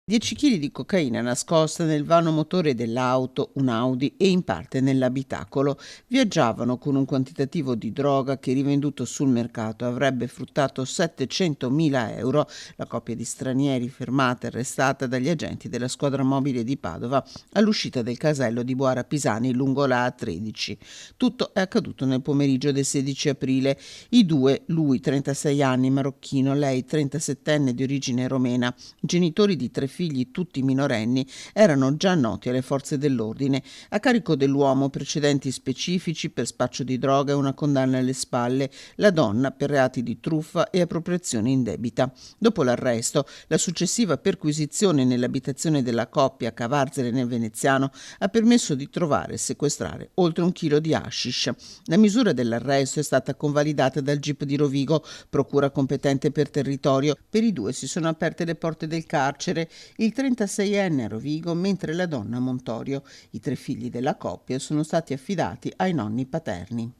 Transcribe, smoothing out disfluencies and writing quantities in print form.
10 kg di cocaina nascosta nel vano motore dell'auto, un Audi, e in parte nell'abitacolo. Viaggiavano con un quantitativo di droga che, rivenduto sul mercato, avrebbe fruttato 700.000 euro. La coppia di stranieri fermata e arrestata dagli agenti della squadra mobile di Padova all'uscita del casello di Boara Pisani lungo la A13. Tutto è accaduto nel pomeriggio del 16 aprile. I due, lui 36 anni marocchino, lei 37enne di origine romena, genitori di 3 figli tutti minorenni, erano già noti alle forze dell'ordine. A carico dell'uomo precedenti specifici per spaccio di droga e una condanna alle spalle, la donna per reati di truffa e appropriazione indebita. Dopo l'arresto, la successiva perquisizione nell'abitazione della coppia a Cavarzere nel Veneziano ha permesso di trovare e sequestrare oltre 1 chilo di hashish. La misura dell'arresto è stata convalidata dal GIP di Rovigo, procura competente per territorio. Per i due si sono aperte le porte del carcere, il 36enne a Rovigo, mentre la donna a Montorio. I 3 figli della coppia sono stati affidati ai nonni paterni.